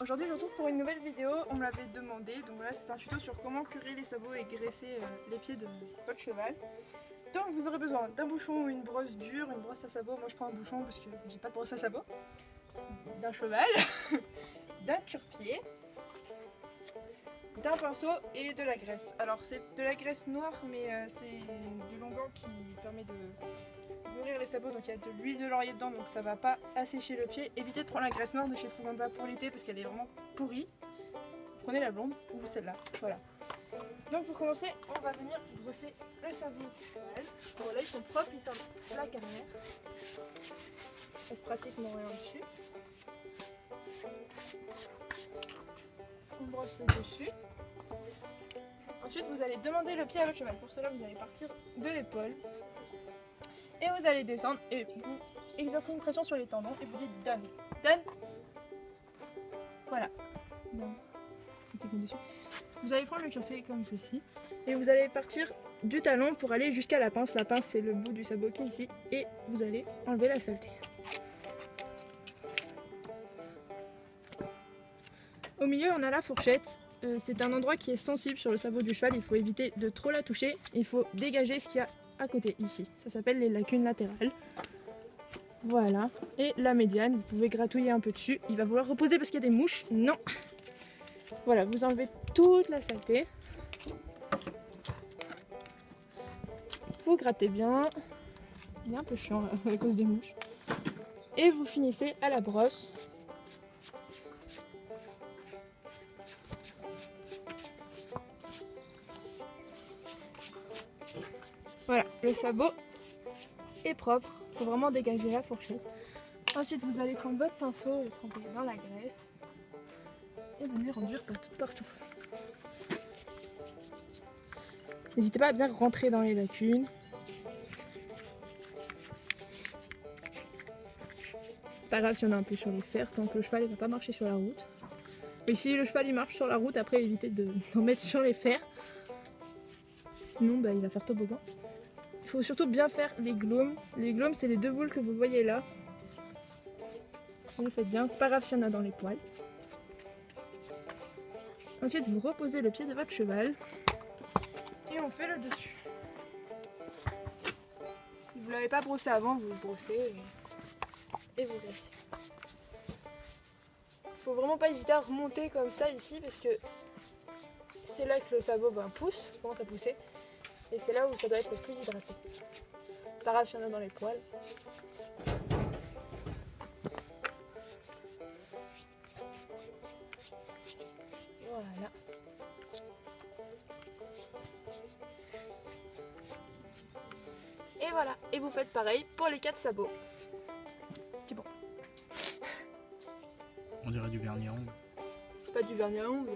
Aujourd'hui je retrouve pour une nouvelle vidéo, on me l'avait demandé, donc voilà c'est un tuto sur comment curer les sabots et graisser les pieds de votre cheval. Donc vous aurez besoin d'un bouchon ou une brosse dure, une brosse à sabot, moi je prends un bouchon parce que j'ai pas de brosse à sabot, d'un cheval, d'un cure-pied, d'un pinceau et de la graisse. Alors c'est de la graisse noire mais c'est de longueur qui permet de nourrir les sabots, donc il y a de l'huile de laurier dedans donc ça va pas assécher le pied. Évitez de prendre la graisse noire de chez Fuganza pour l'été parce qu'elle est vraiment pourrie. Prenez la blonde ou celle-là, voilà. Donc pour commencer on va venir brosser le sabot du cheval. Bon là ils sont propres, ils sortent la carrière. Il reste pratiquement rien dessus. On brosse le dessus. Ensuite vous allez demander le pied à votre cheval. Pour cela vous allez partir de l'épaule. Et vous allez descendre et vous exercez une pression sur les tendons et vous dites donne. Donne. Voilà. Bon. Vous allez prendre le cure-pied comme ceci. Et vous allez partir du talon pour aller jusqu'à la pince. La pince c'est le bout du sabot qui est ici. Et vous allez enlever la saleté. Au milieu on a la fourchette. C'est un endroit qui est sensible sur le sabot du cheval. Il faut éviter de trop la toucher. Il faut dégager ce qu'il y a à côté ici, ça s'appelle les lacunes latérales. Voilà, et la médiane, vous pouvez gratouiller un peu dessus. Il va vouloir reposer parce qu'il y a des mouches. Non. Voilà, vous enlevez toute la saleté. Vous grattez bien. Il est un peu chiant là, à cause des mouches. Et vous finissez à la brosse. Voilà, le sabot est propre, il faut vraiment dégager la fourchette. Ensuite, vous allez prendre votre pinceau, le tremper dans la graisse et venir enduire partout. N'hésitez pas à bien rentrer dans les lacunes. C'est pas grave si on a un peu sur les fers, tant que le cheval ne va pas marcher sur la route. Et si le cheval il marche sur la route, après évitez d'en mettre sur les fers. Sinon, il va faire toboggan. Il faut surtout bien faire les glomes. Les glomes, c'est les deux boules que vous voyez là. Vous le faites bien, c'est pas grave s'il y en a dans les poils. Ensuite, vous reposez le pied de votre cheval. Et on fait le dessus. Si vous ne l'avez pas brossé avant, vous le brossez et vous graissez. Il faut vraiment pas hésiter à remonter comme ça ici parce que c'est là que le sabot pousse, commence à pousser. Et c'est là où ça doit être le plus hydraté. Pas grave s'il y en a dans les poils. Voilà. Et voilà. Et vous faites pareil pour les 4 sabots. C'est bon. On dirait du vernis à ongles. C'est pas du vernis à ongles.